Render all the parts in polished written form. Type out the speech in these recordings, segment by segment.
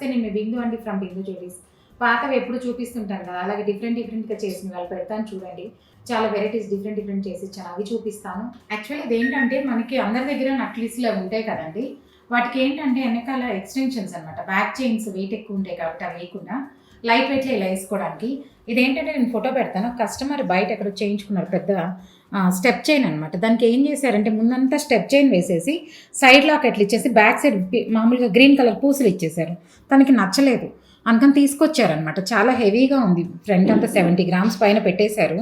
నమస్తే, నేను మీ బిందు అండి ఫ్రమ్ బిందు జ్యువెలరీస్. పాతవి ఎప్పుడు చూపిస్తుంటాను కదా, అలాగే డిఫరెంట్గా చేసిన వాళ్ళు పెడతాను చూడండి. చాలా వెరైటీస్ డిఫరెంట్ చేసి ఇచ్చాను, అవి చూపిస్తాను. యాక్చువల్లీ ఇదేంటంటే మనకి అందరి దగ్గర నక్లీస్లో ఉంటాయి కదండి, వాటికి ఏంటంటే వెనకాల ఎక్స్టెన్షన్స్ అనమాట, బ్యాక్ చైన్స్ వెయిట్ ఎక్కువ ఉంటాయి కాబట్టి అవి వేయకుండా లైట్ వెయిట్లో ఇలా వేసుకోవడానికి. ఇదేంటంటే నేను ఫోటో పెడతాను, కస్టమర్ బయట ఎక్కడ చేయించుకున్నారు పెద్ద స్టెప్ చైన్ అనమాట. దానికి ఏం చేశారంటే ముందంతా స్టెప్ చైన్ వేసేసి సైడ్ లాక్ ఎట్లా ఇచ్చేసి బ్యాక్ సైడ్ మామూలుగా గ్రీన్ కలర్ పూసలు ఇచ్చేసారు. తనకి నచ్చలేదు, అందుకని తీసుకొచ్చారనమాట. చాలా హెవీగా ఉంది, ఫ్రంట్ అంతా 70 గ్రామ్స్ పైన పెట్టేశారు,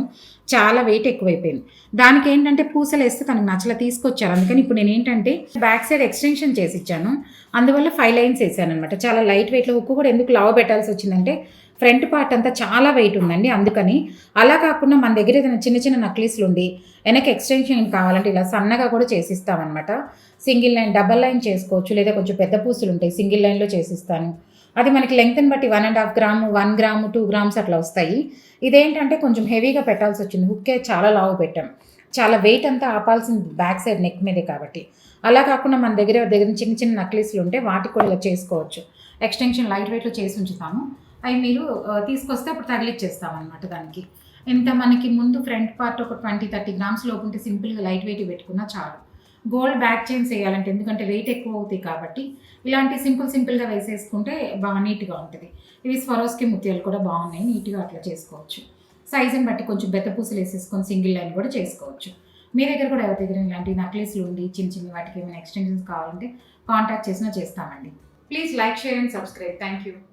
చాలా వెయిట్ ఎక్కువైపోయింది. దానికి ఏంటంటే పూసలు వేస్తే తనకు నచ్చలా, తీసుకొచ్చారు. అందుకని ఇప్పుడు నేను ఏంటంటే బ్యాక్ సైడ్ ఎక్స్టెన్షన్ చేసి ఇచ్చాను, అందువల్ల 5 లైన్స్ వేసాను అనమాట. చాలా లైట్ వెయిట్లో. ఉక్కు కూడా ఎందుకు లావు పెట్టాల్సి వచ్చిందంటే ఫ్రంట్ పార్ట్ అంతా చాలా వెయిట్ ఉందండి, అందుకని. అలా కాకుండా మన దగ్గర ఏదైనా చిన్న నక్లీస్లు ఉండి వెనక ఎక్స్టెన్షన్ కావాలంటే ఇలా సన్నగా కూడా చేసిస్తామన్నమాట. సింగిల్ లైన్, డబల్ లైన్ చేసుకోవచ్చు, లేదా కొంచెం పెద్ద పూసలు ఉంటాయి సింగిల్ లైన్లో చేసిస్తాను. అది మనకి లెంగ్త్ని బట్టి 1.5 గ్రాము, 1 గ్రాము, 2 గ్రామ్స్ అట్లా వస్తాయి. ఇదేంటంటే కొంచెం హెవీగా పెట్టాల్సి వచ్చింది, హుక్కే చాలా లావు పెట్టాం, చాలా వెయిట్ అంతా ఆపాల్సింది బ్యాక్ సైడ్ నెక్ మీదే కాబట్టి. అలా కాకుండా మన దగ్గర చిన్న నక్లీస్లు ఉంటే వాటికి కూడా ఇలా చేసుకోవచ్చు. ఎక్స్టెన్షన్ లైట్ వెయిట్లో చేసి ఉంచుతాము, అవి మీరు తీసుకొస్తే అప్పుడు తగిలిచ్చేస్తాం అనమాట. దానికి ఇంత మనకి ముందు ఫ్రంట్ పార్ట్ ఒక 20-30 గ్రామ్స్ లోపు ఉంటే సింపుల్గా లైట్ వెయిట్ పెట్టుకున్నా చాలు. గోల్డ్ బ్యాక్ చైన్స్ వేయాలంటే ఎందుకంటే వెయిట్ ఎక్కువ అవుతాయి కాబట్టి ఇలాంటి సింపుల్గా వేసేసుకుంటే బాగా నీట్గా ఉంటుంది. ఇవి స్వరోస్కి ముత్యాలు కూడా బాగున్నాయి, నీట్గా అట్లా చేసుకోవచ్చు. సైజుని బట్టి కొంచెం బెత్త పూసలు వేసేసుకొని సింగిల్ లైన్ కూడా చేసుకోవచ్చు. మీ దగ్గర కూడా ఎవరి దగ్గర ఇలాంటి నక్లీస్లు ఉండి చిన్న వాటికి ఏమైనా ఎక్స్టెన్షన్స్ కావాలంటే కాంటాక్ట్ చేసినా చేస్తామండి. Please like, share and subscribe. Thank you.